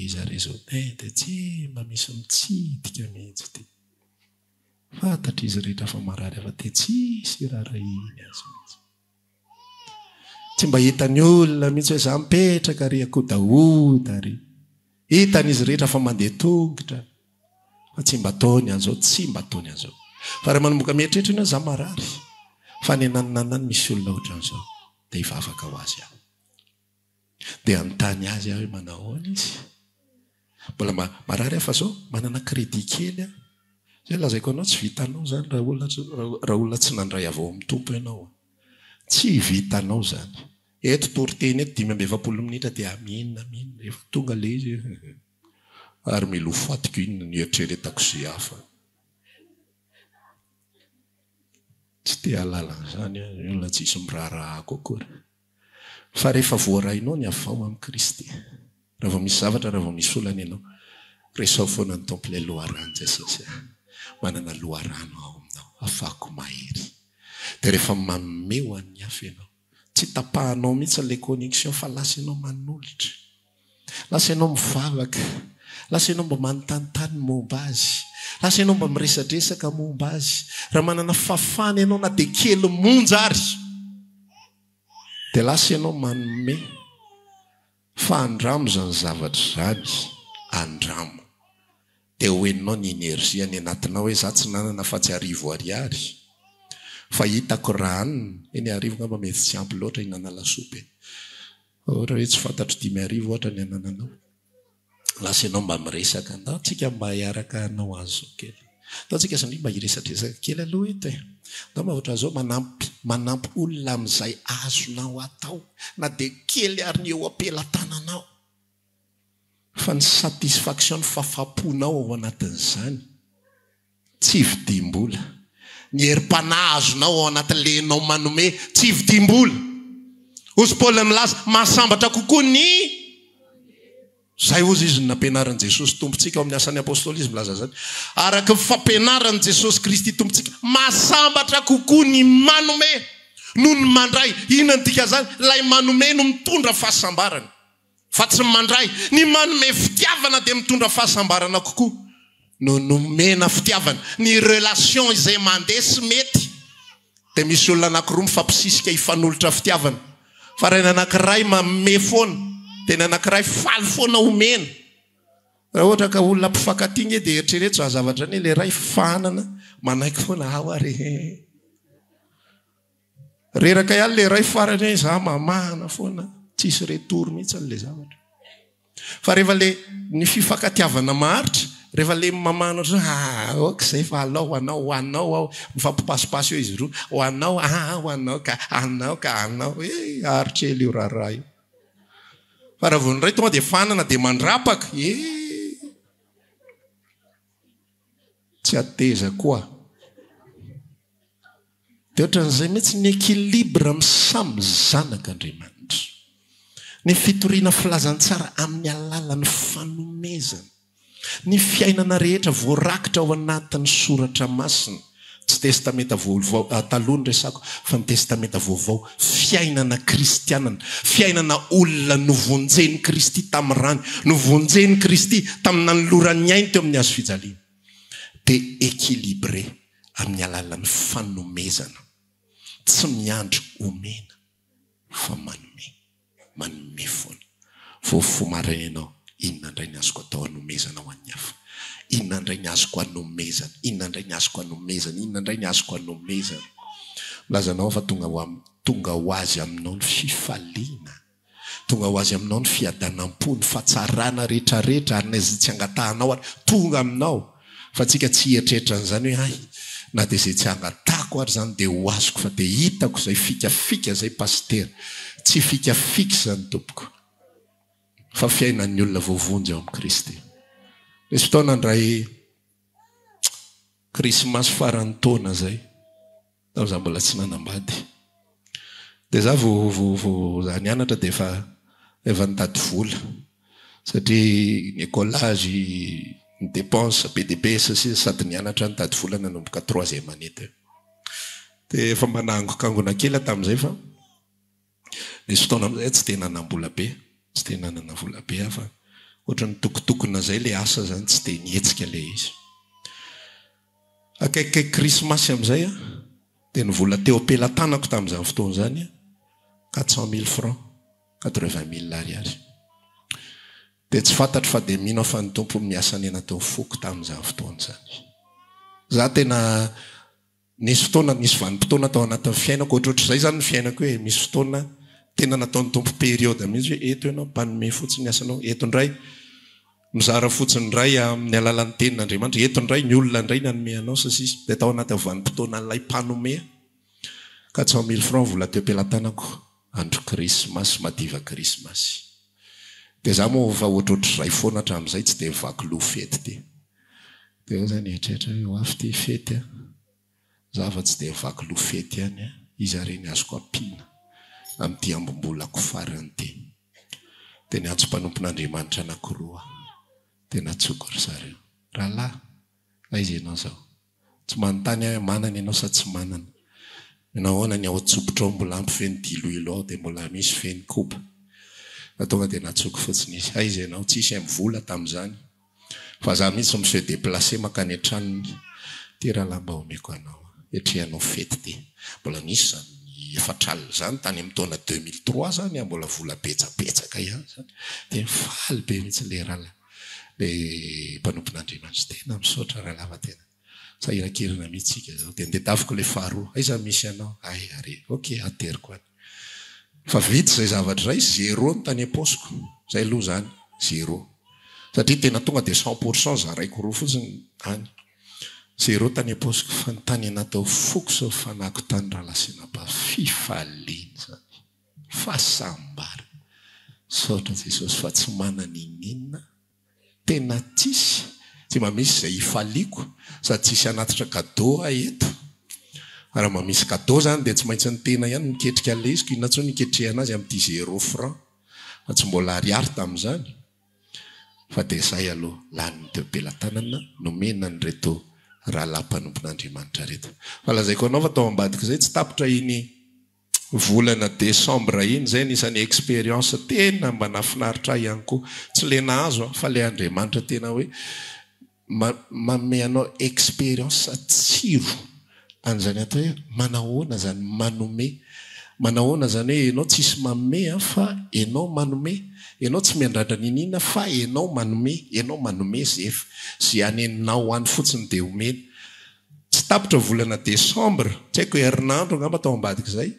Zare zao dia tsy mba misy mitsidika mihitsy, dia fantatra izy rehetra fa marary afa dia tsisy raharaha iny azy mihitsy. Tsy mba hitany olona mihitsy hoe za mipetraka ry akodaoda ry, hitan'izy rehetra fa mandeha tongotra, fa tsy mba ataony an'izao, tsy mba ataony an'izao. Fa raha manomboka mieritreritra iny za marary, fa ny naninanany misy olona ohatran'izao dia hivavaka ho azy aho, dia anontany azy aho hoe manahoana izy. Mbola marary aho fa zao manana crédit kely aho, zay lazaiko anao tsy vitanao zany raha olona tsy nandray avao amin'ny tompo ianao, tsy vitanao zany. Eto toriteny eto 5-20 minitra dia aminina rehefa tonga le izy ary milo fatiko inona ny eritreretako sy hafa. Tsy te halalana zany olona tsisy mirarahako akory. Fa rehefa voarainao ny avao amin'ny Kristy, raha vao misy zavatra, raha vao misy olana ianao, resao foana ny tompo ilay loharano Jesosy. Manana loharano ao aminao, afako mahery. Dia rehefa manome ho an'ny hafa ianao, tsy tapahanao mihitsy ilay connexion, fa lasa ianao manolotra, lasa ianao mivavaka, lasa ianao mba manontanytany momba azy, lasa ianao mba miresadresaka momba azy. Raha manana fafana ianao na dia kely monja ary, dia lasa ianao manome, fa andramo zany zavatra zany, andramo. Dia hoeninao ny energia ny anatinao hoe za tsy nanana fa tsy arivo ariary, fa hitako raha anina eny arivo ngamba mety tsy ampy loatra hinana lasopy. Ohatra hoe tsy fantatro 5 arivo ohatra ny anananao, lasa ianao mba miresaka, ndao tsika mba hiaraka anao azo kely, ndao tsika sandry mba hiresadresaka kely aloha eto e, ndao mba ohatra zao manampy olona amin'izay azonao atao, na dia kely ary ny eo ampelantananao, fa ny satisfaction ny fahafaponao ao anatin'izany tsy vidim-bola. Ny herim-panahy azonao ao anatin'lenao manome tsy vidim-bola. Osy Paoly milaza mahasambatra kokoa ny zay ozy izy nampianaran' Jesosy tompontsika ao amin'ny asan'ny apôstôlisme laza zany araka fampianaran' Jesosy Kristy tompontsika masambatra kokoa ny manome noho ny mandray. Inona ny dika zany? Lay manome no mitondra fahasambarana fa tsy mandray. Ny manome fitiavana dia mitondra fahasambarana kokoa no nomena fitiavana. Ny relation izay mandeha sy mety dia misy olona anankiroa mifampisisika hifanolotra fitiavana fa raha ny anankiray manome foana dia ny anankiray faly foana omena. Raha ohatra ka olona mpifankatigny dia eritreretra zavatra ny le ray fanana manaiky foana ao ary reraka ihany le ray farany za mamahana foana tsisy retour mihitsy an'le zavatra. Fa rehefa le ny fifankatiavana maharitra rehefa le mamahana ok zay fa alao anao aho mifampipasipasy eo izy roa ho anao ka anao haritra ely io raha io. Fa raha vao ny ray tonga dia fanana dia mandrapaka tsy ateza koa. Dia ohatran'izay mihitsy ny équilibre amin'ny samy zanak'Andriamanitra. Ny fitoriana filazantsara amin'ny alalan'ny fanomezana. Ny fiainana rehetra voarakitra ao anatin'ny soratra masina. Tsy testamenta vaovao taloha ny resako fa ny testamenta vaovao. Fiainana kristianana, fiainana olona novonjeny Kristy tamin'ny rany, novonjeny Kristy tamin'ny nanoloran'ny ainy teo amin'ny hazo fijaliana. Dia équilibré amin'ny alalan'ny fanomezana. Tsy miandry omena fa manome foana. Fofo marina ianao, inona indray ny azoko atao hanomezana ho an'ny hafa? Inona indray ny azoko hanomezana? Inona indray ny azoko hanomezana? Inona indray ny azoko hanomezana? Lazanao fa tonga ho azy aminao ny fifaliana. Tonga ho azy aminao ny fiadanam-po, ny fahatsarana rehetrarehetra ary n'izay tsy angatahanao ary tonga aminao. Fa tsika tsy eritreritra an'izany hoe na dia izay tsy angatahako ary zany dia ho azoko fa dia hitako izay fikafika izay pastera. Tsy fikafika izany tompoko. Fa fiainan'ny olona voavonjy ao amin'ny Kristy. Misy fotoana ndray krismasy farany taona zay. Tamin'ny za mbola tsy nanambady. Dia za vao za nianatra dia efa nitady vola. Satria ny écolage ny dépense BDPS sady nianatra nitady vola nanomboka 3e année teo. Dia efa manangokangona kely tamin'izay fa nisy fotoana amin'izay tsy tena nanambola be. Tsy tena nanana vola be fa ohatra ny tokotokona zay le asa zany tsy dia nietsika le izy. Akaikikaiky krismasy amin'izay dia ny vola teo ampelantanako tamin'izany fotoana zany 400 000 francs, 80 000 ariary. Dia tsy fantatro fa dia mino fa ny tompo miasa ny ena teo foko tamin'izany fotoana zany. Za tena nisy fotoana nisy vanim-potoana tao anatin'ny fiainako ohatrohatr'izay zany ny fiainako hoe misy fotoana tena nataon'ny tompo période mihitsy hoe eto ianao mpanome fotsiny asanao, eto indray mizara fotsiny indray amin'ny alalan'ny tenin'Andriamanitra, eto indray ny olona indray nanome anao sasisy. Dia tao anaty vanim-potoana an'ilay mpanome 400 000 francs vola teo ampelantanako andro krismasy, madiva krismasy. Dia za moa fa ohatrohatr'izay foana hatramin'izay tsy dia mivaky loha fety ty. Dia eo zany eritreritra hoe ho avy ty fety za fa tsy dia mivaky loha fety ihany izy ary ny azoko ampiana amin'ity ambom-bolako farany ty. Dia ny antsom-panompon'Andriamanitra anankiroa dia natsoko ry zareo. Rahalahy, aiza ianao zao? Tsy manontany aho manana ianao sa tsy manana? Nahoana ny ao atsopotra ao mbola ampy feny diloilo ao dia mbola misy feny koba. Tonga dia natsoko fotsiny izy. Aiza ianao? Tsisy mivola tamin'izany. Fa za mihitsy monsieur déplacé makany an-tranony. Ty rahalahy mba omeko anao. Etrehanao fety ty. Mbola nisy zany efatralina zany tany amin'ny taona 2003 zany mbola vola betsabetsaka ihany zany. Dia mifaly be mihitsy le rahalahy. Dia mpanompon'Andriamanitra tena misaotra rahalahy fa tena. Sahiran-kerina mihitsika zao. Dia ndedaviko le faharoa. Aiza misy anao? Ay are. Ok, ateriko any. Fa vitsy zay zavatra zay 0 ny tany aposiko. Zay aloha zany 0. Satria tena tonga dia 100% zaraiko roa fotsiny any. 0 tany aposiko fa ny tany anatao foko sao fanako tany rahalasina fifaliana zany. Fasambara. Saotra Jesosy fa tsy manana inona. Tena tsisy. Tsy mamisy izay hifaliako sady tsisy anatitra cadeau eto. Raha mamisy cadeau zany dia tsy maintsy ny tena ihany miketrika an'ilay izy. Inona tsoa niketrehana azy amin'ity 0 francs. Fa tsy mbola ariary tamin'izany. fa dia izay aloha lany teo Belatanana nomena ny reto rahalampanompon'Andriamanitra reto. Fa lazaiko anao fa tao ambadika izay tsy tapitra iny volana Desambra iny zay nisan'ny expérience tena mba nafinaritra ihany koa. Tsy le nahazo fa le Andriamanitra tena hoe manome anao expérience tsiro an'izany atao hoe manahoana zany manome. Manahoana zany hoe ianao tsisy manome fa ianao manome. Ianao tsy miandrandra ninina fa ianao manome. Ianao manome zefa zay aneninao any fotsiny dia omena. Tsy tapitra volana Desambra, tsy haiko herinandro angamba tao ambadika izay.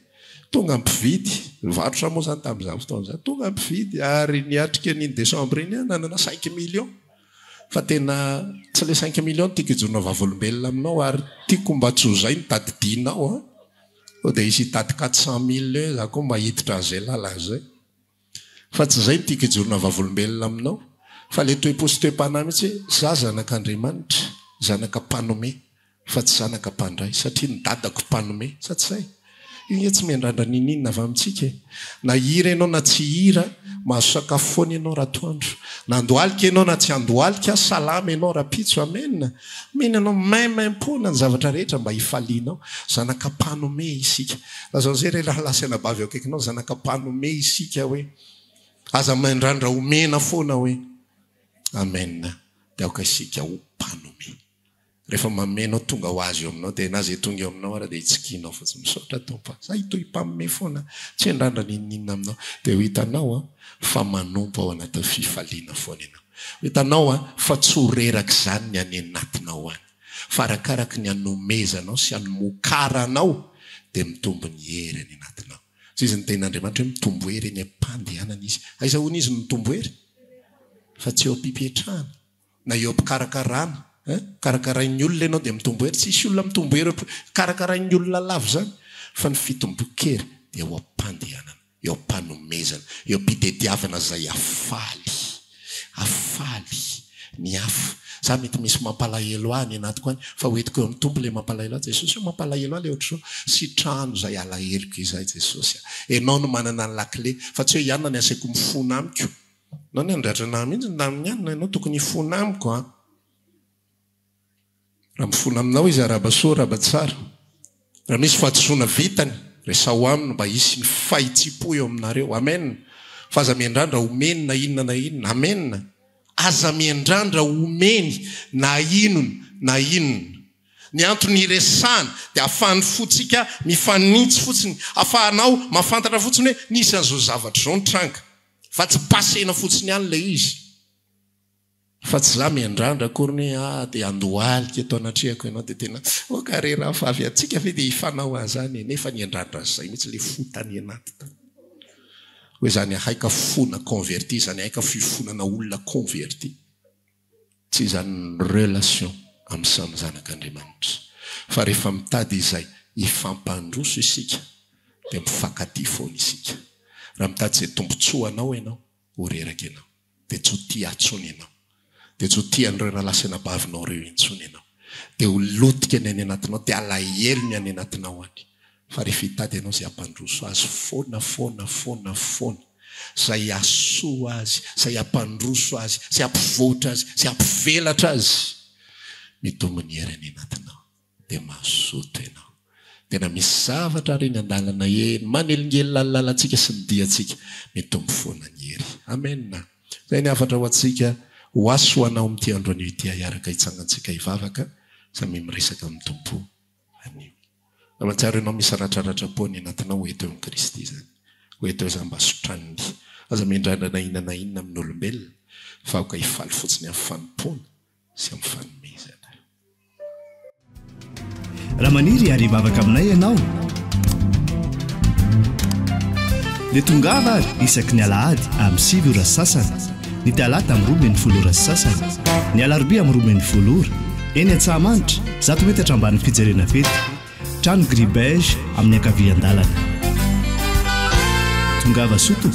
Tonga mpividy, varotra moa zany tamin'izany fotoana zany. Tonga mpividy ary niatrika n'iny Desambra iny nanana 5 millions. Fa tena tsy le 5 millions tiako hijorona vavolombelona aminao ary tiako mba tsy ho zay ny tadidinao. Dia isy tady 400 000 za koa mba hiditra an'izay lalana zay. Fa tsy zay tiako hijorona vavolombelona aminao. Fa le toe-posy toe-panahy mihitsy za zanak'Andriamanitra, zanaka mpanome, fa tsy zanaka mpandray satria ny dadako mpanome, sa tsy zay? Io tsy miandrandra ninina avy amintsika. Na hira ianao na tsy hira, mahazo sakafo foana ianao raha toandro. Na andohalika ianao na tsy andohalika, salama ianao raha pitso, amen. Mena ianao maimaim-pona ny zavatra rehetra mba hifalianao. Zanaka mpanome isika. Lazao zay re raha lasana bavy eo akaikinao, zanaka mpanome isika hoe aza miandrandra omena foana hoe amen. Dia aoka isika ho mpanome. Rehefa mamenao tonga ho azy eo aminao dia na zay tonga eo aminao ara dia hitsikinao fa tsy misaotra tompo. Za ito himpaminome foana, tsy andrandra ninina aminao. Dia ho hitanao fa manompo ao anaty fifaliana foana ianao. Ho hitanao fa tsy ho reraka izany ny any anatinao any. Fa arakaraka ny anomezanao sy anomokaranao dia mitombo ny hery any anatinao. Tsy izy ny ten'Andriamanitra hoe mitombo hery eny am-pandehanana izy. Aiza hoana izy mitombo hery? Fa tsy eo am-pipetrahana na eo am-pikarakarana. Karakarain'ny olona ianao dia mitombo hery. Tsisy olona mitombo hery karakarain'ny olona lavo zany. Fa ny fitombokery dia eo am-pandehanana, eo am-panomezana, eo am-pitediavana zay afaly ny hafa. Za mety misy mampalahelo any anatiko any fa hoetiko eo amin'ny tompo le mampalahelo ahy Jesosy. Mampalahelo ahy le ohatr'izao sitrano zay alaheloko izay Jesosy. Ianao no manana ny lakile fa tsy hoe ianona ny asaiko mifona amiko. Ianao ny andratra anahy mihitsy tamin'ny ianona ianao tokony hifona amiko a. Raha mifona aminao izy araba-soa araba-tsara. Raha misy fahadisoana vitany resao aminy mba hisy ny fahitsi-po eo aminareo. Amen. Fa aza miandrandra omeny na inona na inona. Amen. Aza miandrandra omeny na inona na inona. Ny antony iresana dia ahafahan'ny fotsika mifanitsy fotsiny. Ahafahanao mahafantatra fotsiny hoe nisy an'izao zavatra izao nitranga. Fa tsy pasena fotsiny ihany ilay izy. Fa tsy za miandrandra akory ny dia andohalika eto anatrehako ianao dia tena karera favy atsika ve dia hifanao azany nefa niandrandra zay mihitsy le fotany anaty tany. Hoe zany haika fona converti, zany haika fifonana olona converti. Tsy zany relation amin'ny samy zanak'Andriamanitra. Fa rehefa mitady izay hifampandroso isika dia mifankatia foana isika. Raha mitady izay tombontsoa anao ianao ho reraka ianao dia tsy ho tia atsony ianao. Dia tsy ho tia an'ireo raha lasana bavinao ireo intsony ianao. Dia ho lotika ny any anatinao, dia alahelo ny any anatinao any. Fa rehefa hitady ianao izay hampandroso azy foana. Zay asoa azy, zay hampandroso azy, zay hampivoatra azy, zay hampivelatra azy. Mitombo ny hery any anatinao. Dia mazoto ianao. Tena misy zavatra reny andalana eny manelingely lalalantsika sy ny diantsika. Mitombo foana ny hery. Amen. Zay ny afatra ho antsika. Ho aso anao amin'ity andro anio ity hiaraka hitsangantsika hivavaka samy miresaka amin'ny tompo anio. Amantsara ianao misy ratraratrapo ny anatinao ho eto eo amin'ny Kristy zany. Ho eto eo izany mba sotraniny. Aza miandrandra na inona amin'ny olombelona fa aoka hifaly fotsiny amin'ny fanompona sy amin'ny fanomezana. Raha maniry ary hivavaka aminay ianao dia tongava ary isaky ny alahady amin'ny 7 ora sasany. Ny talata amin'ny 12 ora sasany. Ny alarobia amin'ny 12 ora. Eny Antsahamanitra 100 metatra ambany fijerena fety. Trano Gribege amin'ny ankavian-dalana. Tongava soto.